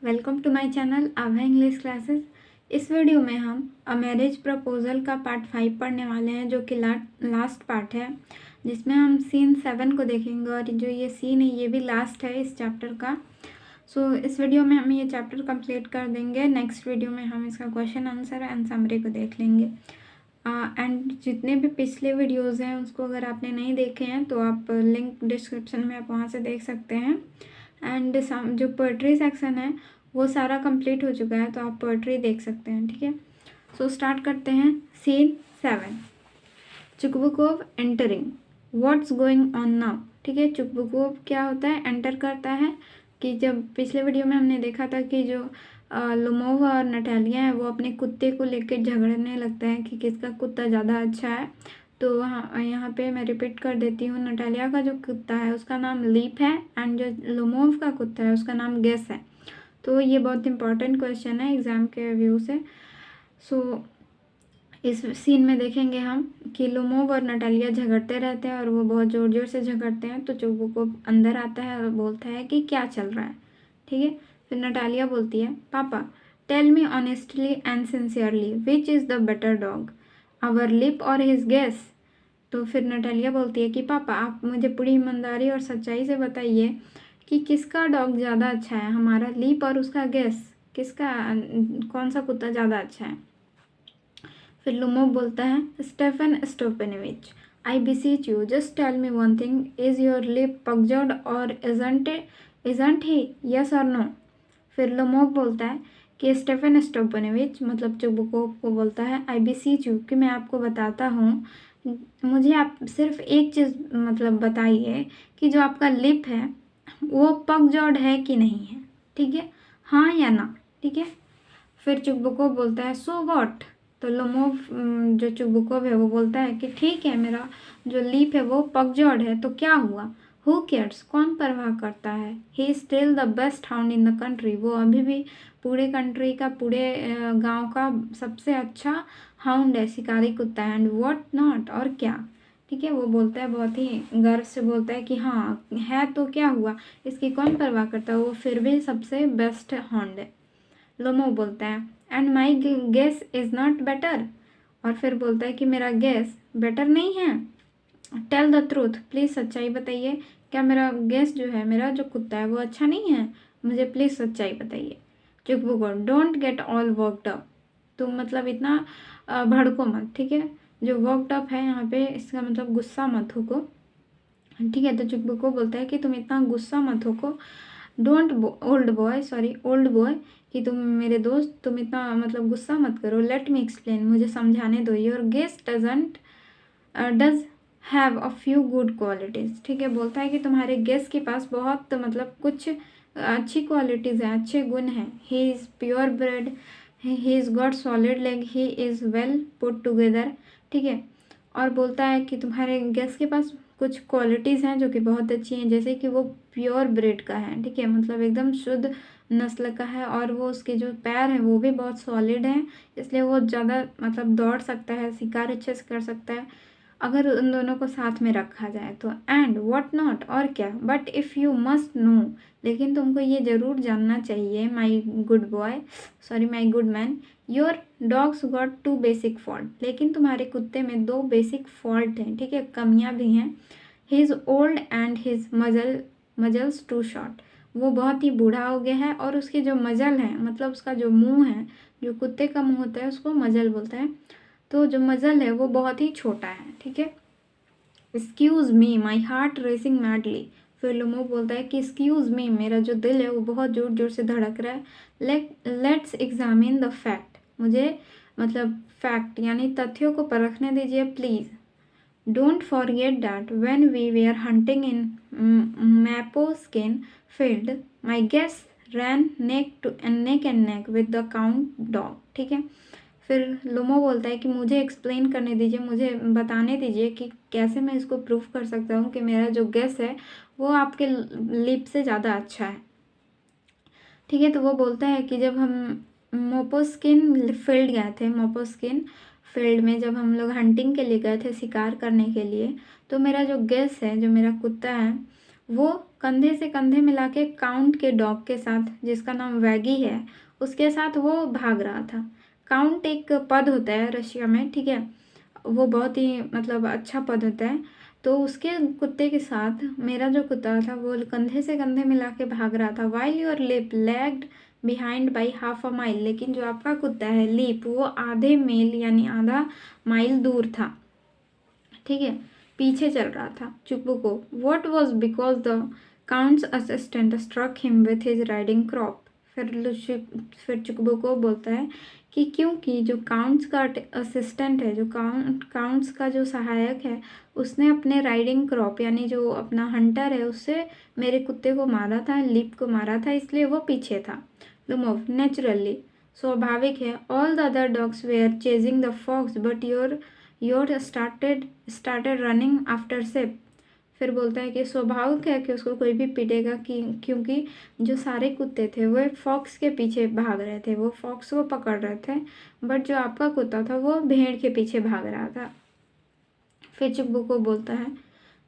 Welcome to my channel Abha English classes. इस video में हम अ मैरिज प्रपोजल का पार्ट 5 पढ़ने वाले हैं, जो कि लास्ट पार्ट है, जिसमें हम सीन 7 को देखेंगे। और जो ये सीन है ये भी लास्ट है इस चैप्टर का। इस वीडियो में हम ये चैप्टर कंप्लीट कर देंगे। नेक्स्ट वीडियो में हम इसका क्वेश्चन आंसर एंड समरी को देख लेंगे। एंड जितने भी पिछले वीडियोज़ हैं उसको अगर आपने नहीं देखे हैं तो आप लिंक डिस्क्रिप्शन में आप वहाँ से देख सकते हैं। एंड जो पोएट्री सेक्शन है वो सारा कंप्लीट हो चुका है, तो आप पोएट्री देख सकते हैं। ठीक है, स्टार्ट करते हैं। Scene 7, Chubukov entering, what's going on now. ठीक है, चुकबुकोव क्या होता है, एंटर करता है। कि जब पिछले वीडियो में हमने देखा था कि जो लुमोव और नटालिया है वो अपने कुत्ते को लेकर झगड़ने लगता है कि किसका कुत्ता ज़्यादा अच्छा है। तो यहाँ पे मैं रिपीट कर देती हूँ, नटालिया का जो कुत्ता है उसका नाम लीप है एंड जो लुमोव का कुत्ता है उसका नाम गेस है। तो ये बहुत इंपॉर्टेंट क्वेश्चन है एग्ज़ाम के व्यू से। इस सीन में देखेंगे हम कि लुमोव और नटालिया झगड़ते रहते हैं और वो बहुत ज़ोर ज़ोर से झगड़ते हैं। तो चुकबुकोव अंदर आता है और बोलता है कि क्या चल रहा है। ठीक है, फिर नटालिया बोलती है, papa tell me honestly and sincerely which is the better dog, our leap or his guess. तो फिर नटालिया बोलती है कि पापा आप मुझे पूरी ईमानदारी और सच्चाई से बताइए कि किसका डॉग ज़्यादा अच्छा है, हमारा लिप और उसका गेस, किसका कौन सा कुत्ता ज़्यादा अच्छा है। फिर लुमोव बोलता है, Stepan Stepanovich I beseech you just tell me one thing, is your lip पगजर्ड और इजंट ही, यस और नो। फिर लुमोव बोलता है कि स्टेफन स्टोपेनोविच मतलब चुकबुकोव को बोलता है, आई बिसीच यू कि मैं आपको बताता हूँ, मुझे आप सिर्फ एक चीज़ मतलब बताइए कि जो आपका लिप है वो पगजर्ड है कि नहीं है। ठीक है, हाँ या ना। ठीक है, फिर चुकबुकोव बोलता है, सो व्हाट। तो लुमोव जो चुकबुकोव है वो बोलता है कि ठीक है, मेरा जो लीप है वो पगजर्ड है तो क्या हुआ, हु केयर्स, कौन परवाह करता है, he is still the best hound in the country, वो अभी भी पूरे कंट्री का, पूरे गांव का सबसे अच्छा हाउंड है, शिकारी कुत्ता है। एंड व्हाट नॉट, और क्या। ठीक है, वो बोलता है, बहुत ही गर्व से बोलता है कि हाँ है तो क्या हुआ, इसकी कौन परवाह करता है, वो फिर भी सबसे बेस्ट हाउंड है। लुमोव बोलता है, and my guess is not better, और फिर बोलता है कि मेरा गेस बेटर नहीं है। टेल द ट्रूथ, प्लीज़ सच्चाई बताइए, क्या मेरा गेस जो है, मेरा जो कुत्ता है वो अच्छा नहीं है, मुझे प्लीज़ सच्चाई बताइए। Chubukov, don't get all worked up, तुम मतलब इतना भड़को मत। ठीक है, जो वर्कड अप है यहाँ पे इसका मतलब गुस्सा मत होको। ठीक है, तो चुकबुकोव बोलता है कि तुम इतना गुस्सा मत होको, डोंट ओल्ड बॉय कि तुम मेरे दोस्त, तुम इतना मतलब गुस्सा मत करो, लेट मी एक्सप्लेन, मुझे समझाने दो। Your guess does have a few good qualities. ठीक है, बोलता है कि तुम्हारे गेस के पास बहुत मतलब कुछ अच्छी क्वालिटीज़ हैं, अच्छे गुण हैं। He is pure bread, he is got solid leg, he is well put together. ठीक है, और बोलता है कि तुम्हारे गेस के पास कुछ क्वालिटीज़ हैं जो कि बहुत अच्छी हैं, जैसे कि वो प्योर ब्रीड का है। ठीक है, मतलब एकदम शुद्ध नस्ल का है, और वो उसके जो पैर हैं वो भी बहुत सॉलिड हैं, इसलिए वो ज़्यादा मतलब दौड़ सकता है, शिकार अच्छे से कर सकता है अगर उन दोनों को साथ में रखा जाए तो। एंड व्हाट नॉट, और क्या, but if you must know, लेकिन तुमको ये ज़रूर जानना चाहिए, my good man, your dogs got 2 basic fault, लेकिन तुम्हारे कुत्ते में 2 बेसिक फॉल्ट हैं। ठीक है, कमियां भी हैं। He is old and his muzzles too short, वो बहुत ही बूढ़ा हो गया है और उसके जो मजल हैं, मतलब उसका जो मुंह है, जो कुत्ते का मुंह होता है उसको मजल बोलते हैं, तो जो मजल है वो बहुत ही छोटा है। ठीक है, excuse me my heart racing madly, फिर लुमोव बोलता है कि एक्सक्यूज़ मी, मेरा जो दिल है वो बहुत ज़ोर ज़ोर से धड़क रहा है। लेट्स एग्जामिन द फैक्ट, मुझे मतलब फैक्ट यानी तथ्यों को परखने दीजिए please. Don't forget that when we were hunting in Maposkin field my Guess ran neck and neck with the count dog. ठीक है, फिर लुमो बोलता है कि मुझे एक्सप्लेन करने दीजिए, मुझे बताने दीजिए कि कैसे मैं इसको प्रूव कर सकता हूँ कि मेरा जो गेस है वो आपके लिप से ज़्यादा अच्छा है। ठीक है, तो वो बोलता है कि जब हम मोपोस्किन फील्ड गए थे, मोपोस्किन फील्ड में जब हम लोग हंटिंग के लिए गए थे, शिकार करने के लिए, तो मेरा जो गेस है, जो मेरा कुत्ता है वो कंधे से कंधे मिला के काउंट के डॉग के साथ, जिसका नाम वैगी है, उसके साथ वो भाग रहा था। काउंट एक पद होता है रशिया में, ठीक है, वो बहुत ही मतलब अच्छा पद होता है। तो उसके कुत्ते के साथ मेरा जो कुत्ता था वो कंधे से कंधे मिला के भाग रहा था। While your lip lagged behind by half a mile, लेकिन जो आपका कुत्ता है लीप, वो आधे मील यानी आधा माइल दूर था, ठीक है, पीछे चल रहा था चुप्पू को। What was because the count's assistant struck him with his riding crop. फिर चुप्पू को बोलता है कि क्योंकि जो काउंट्स का असिस्टेंट है, जो काउंट्स का जो सहायक है, उसने अपने राइडिंग क्रॉप यानी जो अपना हंटर है उससे मेरे कुत्ते को मारा था, लिप को मारा था, इसलिए वो पीछे था। लुमोव नेचुरली, स्वाभाविक है। All the other dogs were chasing the fox but your started running after sheep. फिर बोलता है कि स्वाभाविक है कि उसको कोई भी पीटेगा, कि क्योंकि जो सारे कुत्ते थे वो फॉक्स के पीछे भाग रहे थे, वो फॉक्स को पकड़ रहे थे, बट जो आपका कुत्ता था वो भेड़ के पीछे भाग रहा था। फिर चुप्पू को बोलता है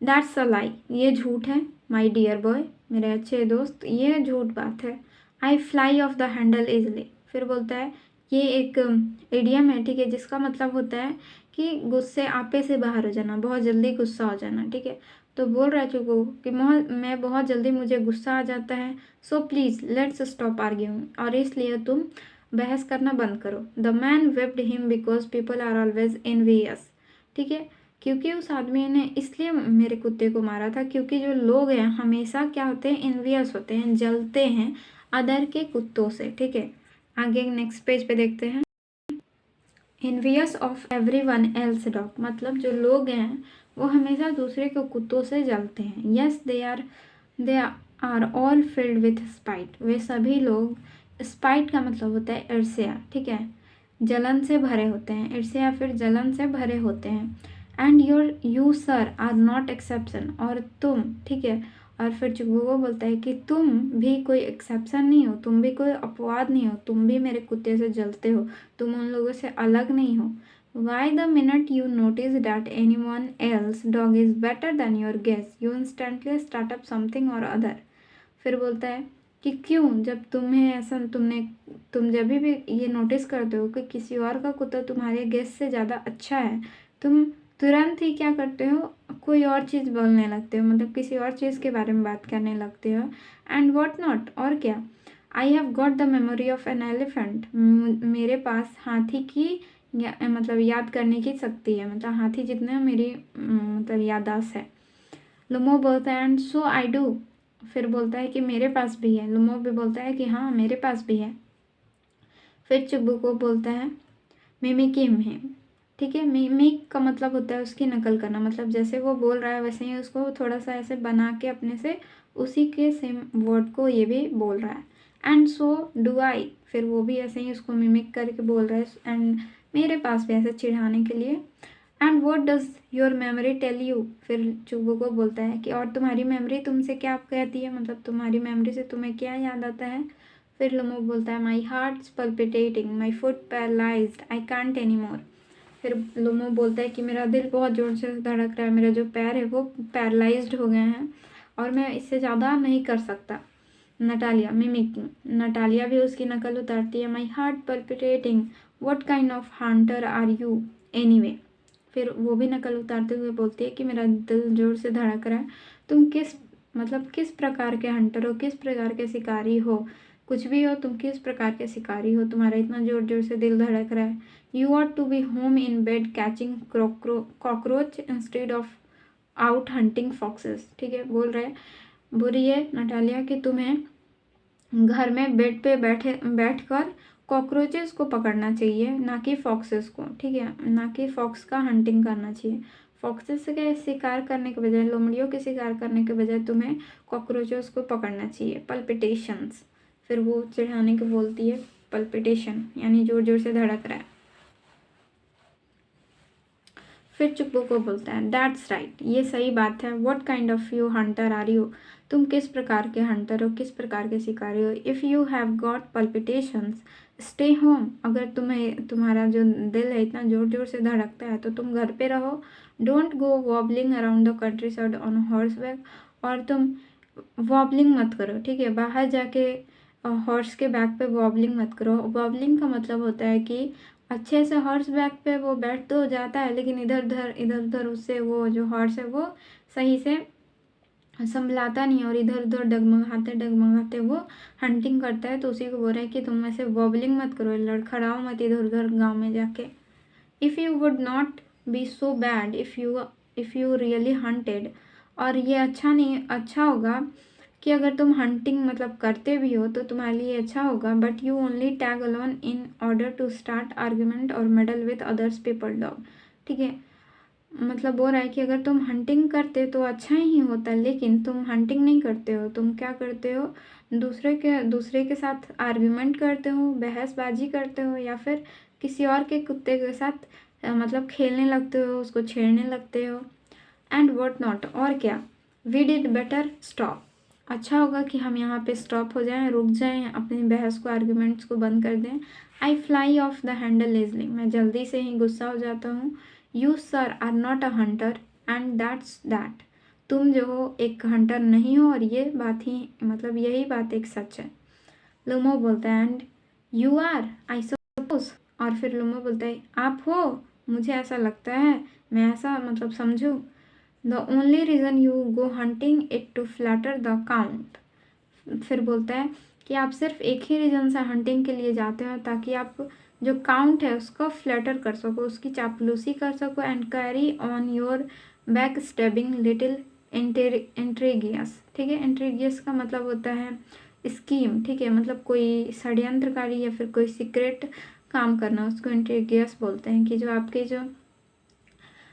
दैट्स अ लाई, ये झूठ है। माई डियर बॉय, मेरे अच्छे दोस्त, ये झूठ बात है। आई fly off the handle easily. फिर बोलता है ये एक इडियम है, ठीक है, जिसका मतलब होता है कि गुस्से आपे से बाहर हो जाना, बहुत जल्दी गुस्सा हो जाना, ठीक है। तो बोल रहा है चुप्पू कि मैं बहुत जल्दी मुझे गुस्सा आ जाता है। So please let's stop arguing, और इसलिए तुम बहस करना बंद करो। The man whipped him because people are always envious, ठीक है, क्योंकि उस आदमी ने इसलिए मेरे कुत्ते को मारा था क्योंकि जो लोग हैं हमेशा क्या होते हैं, इन्वियस होते हैं, जलते हैं अदर के कुत्तों से, ठीक है। आगे नेक्स्ट पेज पे देखते हैं। इन्वियस of every one else dog, मतलब जो लोग हैं वो हमेशा दूसरे के कुत्तों से जलते हैं। Yes they are all filled with spite, वे सभी लोग, स्पाइट का मतलब होता है ईर्ष्या, ठीक है, जलन से भरे होते हैं, ईर्ष्या फिर जलन से भरे होते हैं। And you sir are not exception, और तुम, ठीक है, और फिर चुप्पू बोलता है कि तुम भी कोई एक्सेप्शन नहीं हो, तुम भी कोई अपवाद नहीं हो, तुम भी मेरे कुत्ते से जलते हो, तुम उन लोगों से अलग नहीं हो। Why the minute you notice that anyone else dog is better than your guess you instantly start up something or other. फिर बोलता है कि क्यों, जब तुम्हें ऐसा तुम जब भी ये नोटिस करते हो कि किसी और का कुत्ता तुम्हारे गेस से ज़्यादा अच्छा है, तुम तुरंत ही क्या करते हो, कोई और चीज़ बोलने लगते हो, मतलब किसी और चीज़ के बारे में बात करने लगते हो। एंड वॉट नॉट, और क्या। I have got the memory of an elephant, मेरे पास हाथी की मतलब याद करने की शक्ति है, मतलब हाथी जितने मेरी मतलब याददाश्त है। लुमो बोलता है एंड सो आई डू। फिर बोलता है कि मेरे पास भी है। लुमो भी बोलता है कि हाँ मेरे पास भी है। फिर चुब्बू को बोलता है मिमिक हिम, ठीक है, मिमिक का मतलब होता है उसकी नकल करना, मतलब जैसे वो बोल रहा है वैसे ही उसको थोड़ा सा ऐसे बना के अपने से उसी के सेम वर्ड को ये भी बोल रहा है। एंड सो डू आई, फिर वो भी ऐसे ही उसको मिमिक करके बोल रहा है, एंड मेरे पास भी ऐसे चिढ़ाने के लिए। And what does your memory tell you, फिर चुब्बू को बोलता है कि और तुम्हारी मेमोरी तुमसे क्या कहती है, मतलब तुम्हारी मेमोरी से तुम्हें क्या याद आता है। फिर लुमो बोलता है my heart palpitating, my foot paralysed, I can't any more. फिर लुमो बोलता है कि मेरा दिल बहुत ज़ोर से धड़क रहा है, मेरे जो पैर है वो पैरालाइज्ड हो गए हैं और मैं इससे ज़्यादा नहीं कर सकता। नटालिया मिमिकिंग, नटालिया भी उसकी नकल उतारती है। My heart palpitating, what kind of hunter are you anyway. फिर वो भी नकल उतारते हुए बोलती है कि मेरा दिल जोर से धड़क रहा है, तुम किस प्रकार के हंटर हो, किस प्रकार के शिकारी हो, कुछ भी हो, तुम किस प्रकार के शिकारी हो, तुम्हारा इतना जोर जोर से दिल धड़क रहा है। You are to be home in bed catching cockroach instead of out hunting foxes, ठीक है, बोल रहे बुरी है नटालिया कि तुम्हें घर में बेड पे बैठकर कॉकरोचेस को पकड़ना चाहिए, ना कि फॉक्सेस को, ठीक है, ना कि फॉक्स का हंटिंग करना चाहिए। फॉक्सेस के शिकार करने के बजाय, लोमड़ियों के शिकार करने के बजाय तुम्हें कॉकरोचेस को पकड़ना चाहिए। पल्पिटेशंस, फिर वो चिढ़ाने के बोलती है पल्पिटेशन यानी जोर जोर से धड़क रहा है। फिर चुप्पू को बोलता है दैट्स राइट, ये सही बात है। What kind of you hunter are you, तुम किस प्रकार के हंटर हो, किस प्रकार के शिकारी हो। If you have got palpitations stay home, अगर तुम्हारा जो दिल है इतना जोर जोर से धड़कता है तो तुम घर पे रहो। Don't go wobbling around the country side on horse back, और तुम वॉबलिंग मत करो, ठीक है। बाहर जाके हॉर्स के बैक पे वॉबलिंग मत करो। वॉबलिंग का मतलब होता है कि अच्छे से हॉर्स बैक पे वो बैठ तो जाता है, लेकिन इधर उधर उससे वो जो हॉर्स है वो सही से संभलाता नहीं है और इधर उधर डगमगाते वो हंटिंग करता है। तो उसी को बोल रहे हैं कि तुम ऐसे वॉबलिंग मत करो, लड़खड़ाओ मत इधर उधर गाँव में जाके। If you would not be so bad if you really hunted. और ये अच्छा होगा कि अगर तुम हंटिंग मतलब करते भी हो तो तुम्हारे लिए अच्छा होगा, but you only tag along in order to start argument और meddle with others people dog, ठीक है। मतलब बोल रहा है कि अगर तुम हंटिंग करते तो अच्छा ही होता, लेकिन तुम हंटिंग नहीं करते हो, तुम क्या करते हो, दूसरे के साथ आर्ग्यूमेंट करते हो, बहसबाजी करते हो, या फिर किसी और के कुत्ते के साथ मतलब खेलने लगते हो, उसको छेड़ने लगते हो। एंड वॉट नॉट, और क्या। वी डिड बेटर स्टॉप, अच्छा होगा कि हम यहाँ पे स्टॉप हो जाएं, रुक जाएं, अपनी बहस को आर्ग्यूमेंट्स को बंद कर दें। I fly off the handle easily, मैं जल्दी से ही गुस्सा हो जाता हूँ। You sir are not a hunter and that's that, तुम जो हो एक हंटर नहीं हो और ये बात ही मतलब यही बात एक सच है। लुमो बोलता है and you are I suppose, और फिर लुमो बोलता है आप हो, मुझे ऐसा लगता है, मैं ऐसा मतलब समझूँ। The only reason you go hunting it to flatter the count, फिर बोलता है कि आप सिर्फ एक ही रीज़न से हंटिंग के लिए जाते हो ताकि आप जो काउंट है उसको फ्लैटर कर सको, उसकी चापलूसी कर सको, and carry on your back stabbing little intriguers, ठीक है। इंट्रीगियस का मतलब होता है स्कीम, ठीक है, मतलब कोई षड्यंत्रकारी या फिर कोई सीक्रेट काम करना, उसको इंट्रीगियस बोलते हैं। कि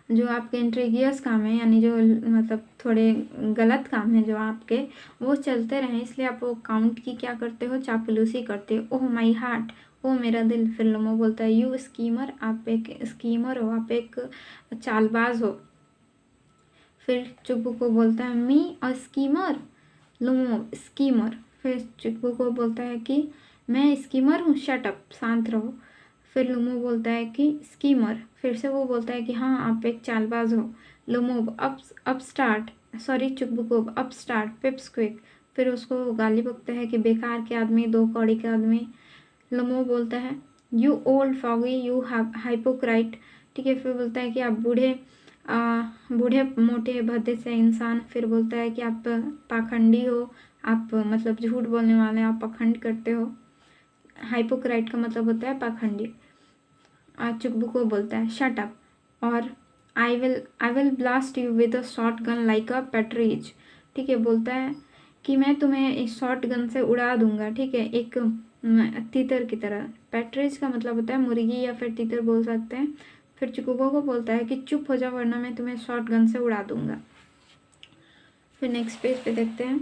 जो आपके इंट्रीगियस काम है, यानी जो मतलब थोड़े गलत काम है जो आपके, वो चलते रहें, इसलिए आप वो काउंट की क्या करते हो, चापलूसी करते हो। ओह माई हार्ट, ओ मेरा दिल। फिर लुमो बोलता है यू स्कीमर, आप एक स्कीमर हो, आप एक चालबाज हो। फिर चुप्पू बोलता है मी अ स्कीमर, लुमो स्कीमर। फिर चुप्पू बोलता है कि मैं स्कीमर हूँ, शट अप, शांत रहो। फिर लुमो बोलता है कि स्कीमर, फिर से वो बोलता है कि हाँ आप एक चालबाज हो। Lomov upstart, sorry Chubukov upstart pipsqueak. फिर उसको गाली बकता है कि बेकार के आदमी, दो कौड़ी के आदमी। लुमो बोलता है यू ओल्ड फॉगी यू हाइपोक्राइट, ठीक है। फिर बोलता है कि आप बूढ़े मोटे भद्दे से इंसान। फिर बोलता है कि आप पाखंडी हो, आप मतलब झूठ बोलने वाले, आप पाखंड करते हो। हाइपोक्राइट का मतलब होता है पाखंडी। चुप्पू को बोलता है शट अप, और I will blast you with a short gun like a partridge, ठीक है। बोलता है कि मैं तुम्हें इस शॉर्ट गन से उड़ा दूंगा, ठीक है, एक तीतर की तरह। पैट्रिज का मतलब होता है मुर्गी या फिर तीतर बोल सकते हैं। फिर चुप्पू को बोलता है कि चुप हो जाओ वरना मैं तुम्हें शॉर्ट गन से उड़ा दूंगा। फिर नेक्स्ट पेज पे देखते हैं।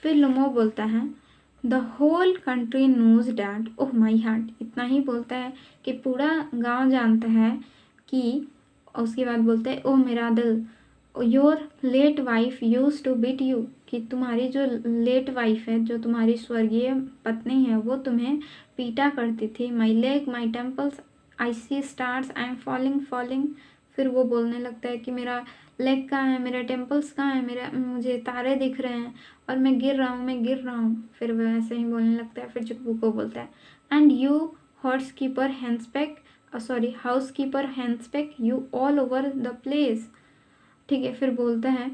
फिर लुमो बोलता है the whole country knows that, oh my heart, इतना ही बोलता है कि पूरा गांव जानता है कि, उसके बाद बोलता है ओह मेरा दिल, your late wife used to beat you, कि तुम्हारी जो लेट वाइफ है, जो तुम्हारी स्वर्गीय पत्नी है, वो तुम्हें पीटा करती थी। My leg my temples I see stars I am falling. फिर वो बोलने लगता है कि मेरा लेग कहाँ है, मेरा टेम्पल्स कहाँ है, मुझे तारे दिख रहे हैं और मैं गिर रहा हूँ। फिर वह ऐसे ही बोलने लगता है। फिर चुप्पू को बोलता है and you horse keeper handspike, sorry house keeper handspike, you all over the place, ठीक है। फिर बोलता है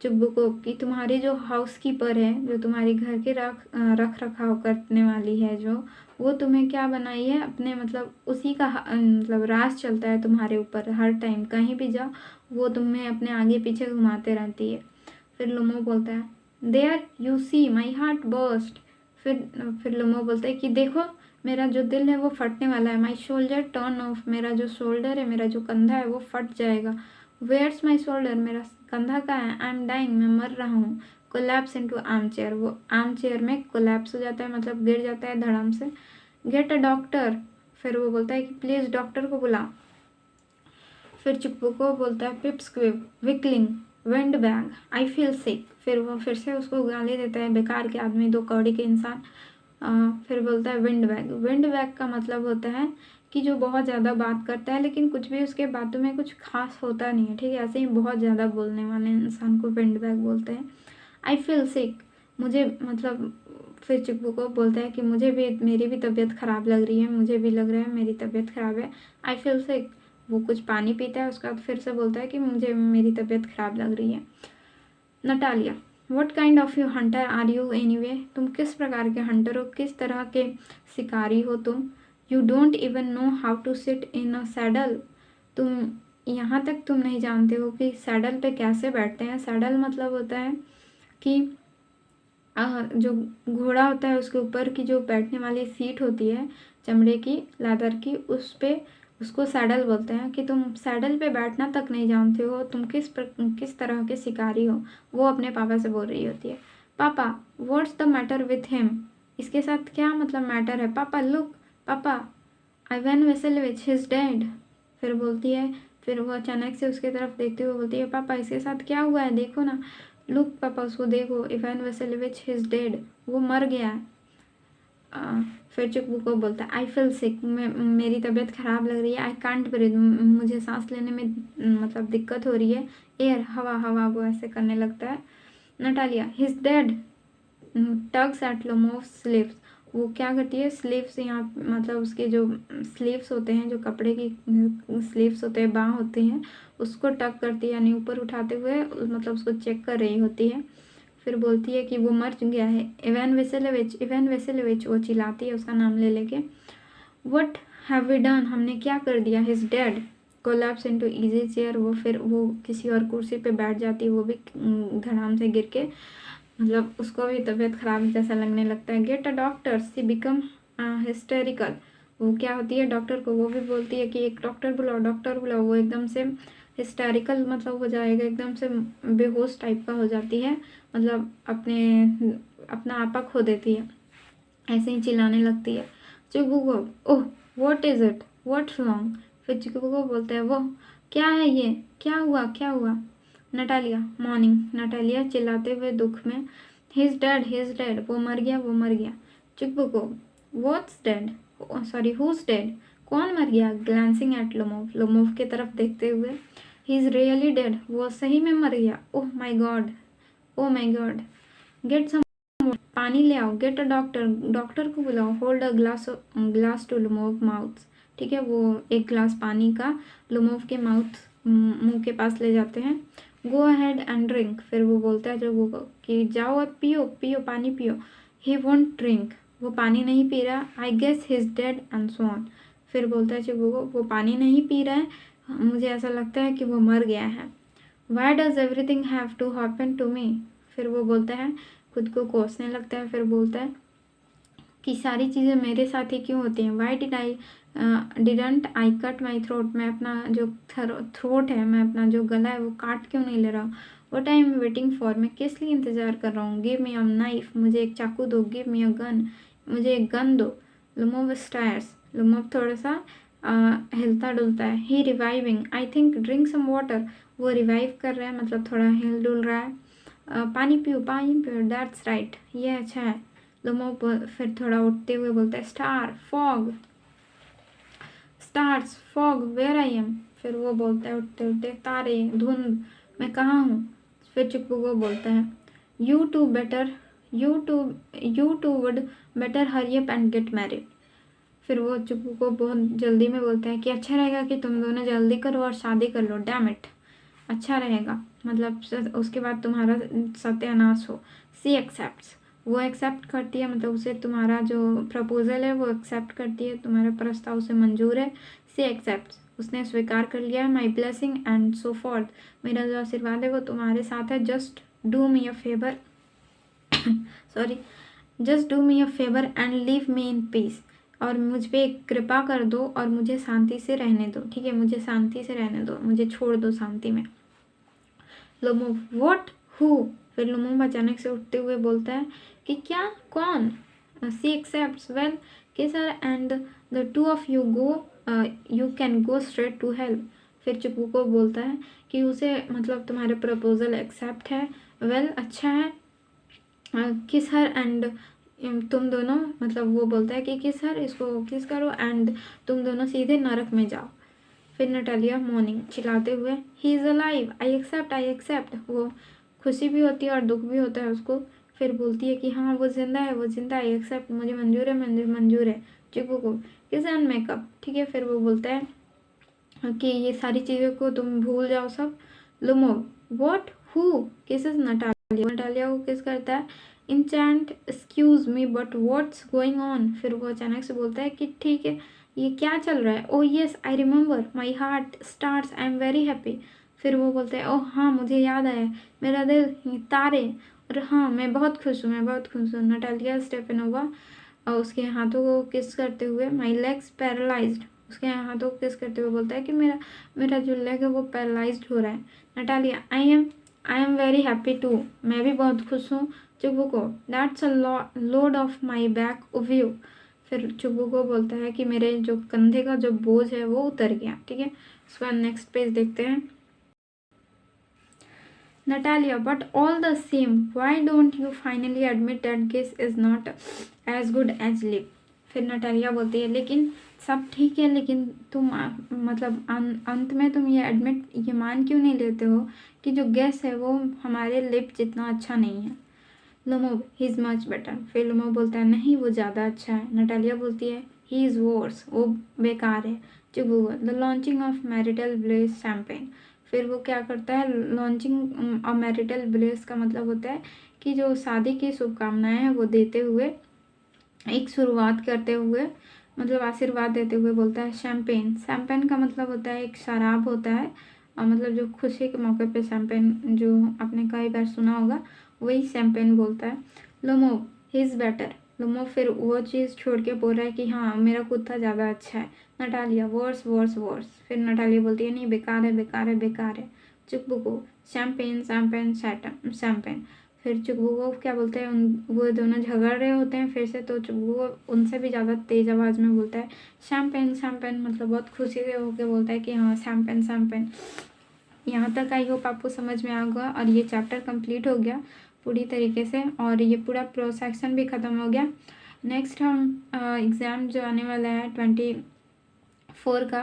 चुप्पू को कि तुम्हारी जो हाउस कीपर है, जो तुम्हारे घर के रख रखाव करने वाली है, जो वो तुम्हें क्या बनाई है, अपने मतलब उसी का मतलब राज चलता है तुम्हारे ऊपर, हर टाइम कहीं भी जाओ वो तुम्हें अपने आगे पीछे घुमाते रहती है। फिर लुमो बोलता है there you see my heart burst, फिर लुमो बोलता है कि देखो मेरा जो दिल है वो फटने वाला है। माई शोल्डर टर्न ऑफ, मेरा जो शोल्डर है, मेरा जो कंधा है वो फट जाएगा। वेयर्स माई शोल्डर, मेरा कंधा का है। आई एम डाइंग, मैं मर रहा हूँ। कोलैप्स इनटू आर्म चेयर, वो आर्म चेयर में कोलैप्स हो जाता है, मतलब गिर जाता है धड़ाम से। गेट अ डॉक्टर, फिर वो बोलता है कि प्लीज़ डॉक्टर को बुलाओ। फिर चुप्पू को बोलता है पिप्स क्विप विकलिंग विंड बैग आई फील सिक, फिर वो फिर से उसको गाली देता है बेकार के आदमी, दो कौड़ी के इंसान। फिर बोलता है विंड बैग का मतलब होता है कि जो बहुत ज़्यादा बात करता है लेकिन कुछ भी उसके बातों में कुछ खास होता नहीं है, ठीक है। ऐसे ही बहुत ज़्यादा बोलने वाले इंसान को विंडबैग बोलते हैं। आई फील सिक, मुझे मतलब फिर चिकबुको बोलता है कि मुझे भी, मेरी भी तबीयत ख़राब लग रही है, मुझे भी लग रहा है मेरी तबीयत ख़राब है। आई फील सिक, वो कुछ पानी पीता है, उसके बाद फिर से बोलता है कि मुझे मेरी तबीयत ख़राब लग रही है। Natalia, what kind of you hunter are you anyway, तुम किस प्रकार के हंटर हो, किस तरह के शिकारी हो तुम। You don't even know how to sit in a saddle, तुम यहाँ तक तुम नहीं जानते हो कि सैडल पे कैसे बैठते हैं। सैडल मतलब होता है कि जो घोड़ा होता है उसके ऊपर की जो बैठने वाली सीट होती है चमड़े की, लेदर की, उस पे उसको सैडल बोलते हैं। कि तुम सैडल पे बैठना तक नहीं जानते हो, तुम किस तरह के शिकारी हो, वो अपने पापा से बोल रही होती है। पापा, what's the matter with him, इसके साथ क्या मतलब मैटर है। पापा, लुक पापा, आइवान वेसेलोविच ही इज डेड, फिर बोलती है, फिर वो अचानक से उसके तरफ देखते हुए बोलती है, पापा इसके साथ क्या हुआ है, देखो ना, लुक पापा उसको देखो, इवान वेसेलोविच ही इज डेड, वो मर गया है। फिर चिकबुको बोलता है, आई फील सिक, मेरी तबीयत ख़राब लग रही है। आई कांट ब्रीथ, मुझे सांस लेने में मतलब दिक्कत हो रही है। एयर, हवा हवा, वो ऐसे करने लगता है। Natalia, he is dead, tugs at Lomov sleeves, वो क्या करती है, स्लीव्स यहाँ मतलब उसके जो स्लीव्स होते हैं, जो कपड़े की स्लीव्स होते हैं, बाँह होती हैं, उसको टक करती है, यानी ऊपर उठाते हुए मतलब उसको चेक कर रही होती है। फिर बोलती है कि वो मर गया है। इवान वेसेलोविच, इवान वेसेलोविच, वो चिल्लाती है उसका नाम ले लेके। व्हाट हैव वी डन, हमने क्या कर दिया। His dead, collapse into easy chair, वो फिर वो किसी और कुर्सी पे बैठ जाती है, वो भी धड़ाम से गिर के, मतलब उसको भी तबीयत ख़राब जैसा लगने लगता है। Get a doctor, she become hysterical, वो क्या होती है, डॉक्टर को वो भी बोलती है कि एक डॉक्टर बुलाओ, डॉक्टर बुलाओ। वो एकदम से हिस्टेरिकल मतलब हो जाएगा, एकदम से बेहोश टाइप का हो जाती है, मतलब अपना आपा खो देती है, ऐसे ही चिल्लाने लगती है। Chubukov, oh what is it, what's wrong, फिर चिकबुको बोलते हैं, वो क्या है ये, क्या हुआ क्या हुआ। नटालिया, मॉर्निंग, नटालिया चिल्लाते हुए दुख में, he is dead, he is dead, वो मर गया, वो मर गया। Chubukov, what's dead, sorry who's dead, कौन मर गया। ग्लैंसिंग एट लोमोव, लोमोव की तरफ देखते हुए, ही इज़ रियली डेड, वो सही में मर गया। Oh my god, oh my god, get some, पानी ले आओ। गेट अ डॉक्टर, डॉक्टर को बुलाओ। Hold a glass to Lomov mouth, ठीक है, वो एक ग्लास पानी का लोमोव के मुंह के पास ले जाते हैं। गो अहेड एंड ड्रिंक, फिर वो बोलता है जो वो कि जाओ अब पियो पियो, पानी पियो। ही वोंट ड्रिंक, वो पानी नहीं पी रहा। I guess he is dead and so on, फिर बोलता है वो पानी नहीं पी रहा है, मुझे ऐसा लगता है कि वो मर गया है। Why does everything have to happen to me, फिर वो बोलता है, खुद को कोसने लगता है, फिर बोलता है कि सारी चीज़ें मेरे साथ ही क्यों होती हैं। Y didn't I cut my throat, मैं अपना जो थ्रोट है, मैं अपना जो गला है वो काट क्यों नहीं ले रहा हूँ। What I am waiting for, मैं किस लिए इंतज़ार कर रहा हूँ। गिव मी अ नाइफ, मुझे एक चाकू दो। गिव मी अ गन, मुझे एक गन दो। लुमोव स्टायर्स, लुमोव थोड़ा सा हिलता डुलता है। He reviving, I think drink some water, वो रिवाइव कर रहा है, मतलब थोड़ा हिल डुल रहा है। पानी पियो पानी पियो, दैट्स राइट, ये अच्छा है। लुमोव फिर थोड़ा उठते हुए बोलता है, star fog, stars fog where I am, फिर वो बोलता है उठते उठते, तारे धुंध, मैं कहाँ हूँ। फिर चिकबुको बोलता है, you two would better hurry up and get married, फिर वो चिकबुको बहुत जल्दी में बोलता है कि अच्छा रहेगा कि तुम दोनों जल्दी करो और शादी कर लो, डैम इट, अच्छा रहेगा, मतलब उसके बाद तुम्हारा सत्यानाश हो। सी एक्सेप्ट्स, वो एक्सेप्ट करती है, मतलब उसे तुम्हारा जो प्रपोजल है वो एक्सेप्ट करती है, तुम्हारा प्रस्ताव उसे मंजूर है। सी एक्सेप्ट्स, उसने स्वीकार कर लिया है। माई ब्लेसिंग एंड सो फॉर्थ, मेरा जो आशीर्वाद है वो तुम्हारे साथ है। Just do me a favour sorry, just do me a favour and leave me in peace, और मुझ पर एक कृपा कर दो और मुझे शांति से रहने दो, ठीक है, मुझे शांति से रहने दो, मुझे छोड़ दो शांति में। लोमोव, व्हाट, हु, फिर लोमोव अचानक से उठते हुए बोलता है कि क्या, कौन। She accepts, well kiss her and the two of you go, you can go straight to hell, फिर चिकबुको बोलता है कि उसे मतलब तुम्हारे प्रपोजल एक्सेप्ट है, वेल अच्छा है। किस हर एंड तुम दोनों, मतलब वो बोलता है कि किस सर इसको किस करो एंड तुम दोनों सीधे नरक में जाओ। फिर नटालिया मॉर्निंग चिल्लाते हुए he is alive, I accept. वो खुशी भी होती है और दुख भी होता है उसको। फिर बोलती है कि हाँ वो जिंदा है, वो जिंदा, आई एक्सेप्ट, मुझे मंजूर है, मंजूर है चिकू को किस एंड मेकअप। ठीक है, फिर वो बोलता है कि ये सारी चीज़ों को तुम भूल जाओ सब। Lomov what who kisses Natalya, Natalya को किस करता है। Enchant excuse me but what's going on. फिर वो अचानक से बोलता है कि ठीक है ये क्या चल रहा है। Oh yes I remember my heart stars, I am very happy. फिर वो बोलते हैं ओह हाँ मुझे याद आया, मेरा दिल तारे, और हाँ मैं बहुत खुश हूँ, मैं बहुत खुश हूँ। नटालिया स्टेफानोवा और उसके हाथों को किस करते हुए, माई लेग्स पैरालाइज्ड, उसके हाथों को किस करते हुए बोलता है कि मेरा मेरा जो लेग है वो पैरालाइज्ड हो रहा है। Natalia I am very happy too, मैं भी बहुत खुश हूँ। Chubukov that's a load off my back of you. फिर चुबुको बोलता है कि मेरे जो कंधे का जो बोझ है वो उतर गया। ठीक है, उसके बाद नेक्स्ट पेज देखते हैं। Natalia, but all the same, why don't you finally admit that Giz is not as good as Liv? फिर नटालिया बोलती है लेकिन सब ठीक है, लेकिन तुम मतलब अंत में तुम ये मान क्यों नहीं लेते हो कि जो गेस है वो हमारे लिप जितना अच्छा नहीं है। लुमो ही इज़ मच बेटर। फिर लुमो बोलता है नहीं वो ज़्यादा अच्छा है। नटालिया बोलती है ही इज़ वर्स, वो बेकार है। Chubukov the launching of marital bliss champagne. फिर वो क्या करता है, लॉन्चिंग ऑफ मैरिटल ब्लेस का मतलब होता है कि जो शादी की शुभकामनाएं हैं वो देते हुए, एक शुरुआत करते हुए, मतलब आशीर्वाद देते हुए बोलता है शैम्पेन। शैम्पेन का मतलब होता है एक शराब होता है, और मतलब जो खुशी के मौके पे शैम्पेन, जो आपने कई बार सुना होगा, वही शैम्पेन बोलता है। लोमो ही इज़ बेटर। लोमो फिर वो चीज़ छोड़ के बोल रहा है कि हाँ मेरा कुत्ता ज़्यादा अच्छा है। Natalia worse worse worse. फिर नटालिया बोलती है नहीं बेकार है बेकार है बेकार है। Chubukov champagne champagne champagne. फिर चुकबुको क्या बोलते हैं, वो दोनों झगड़ रहे होते हैं फिर से, तो चुकबुको उनसे भी ज़्यादा तेज़ आवाज़ में बोलता है शैम्पेन शैम्पेन, मतलब बहुत खुशी से होकर बोलता है कि हाँ शैम्पेन शैम्पेन। यहाँ तक आई होप आपको समझ में आ गया और ये चैप्टर कंप्लीट हो गया पूरी तरीके से, और ये पूरा प्रो सेक्शन भी ख़त्म हो गया। नेक्स्ट हम एग्ज़ाम जो आने वाला है 24 का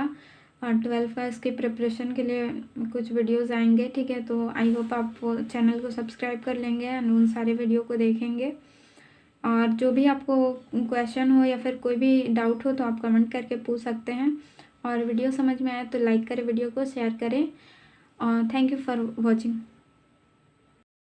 और 12 का, इसकी प्रिपरेशन के लिए कुछ वीडियोस आएंगे। ठीक है, तो आई होप आप चैनल को सब्सक्राइब कर लेंगे एंड उन सारे वीडियो को देखेंगे। और जो भी आपको क्वेश्चन हो या फिर कोई भी डाउट हो तो आप कमेंट करके पूछ सकते हैं। और वीडियो समझ में आए तो लाइक करें, वीडियो को शेयर करें। Thank you for watching.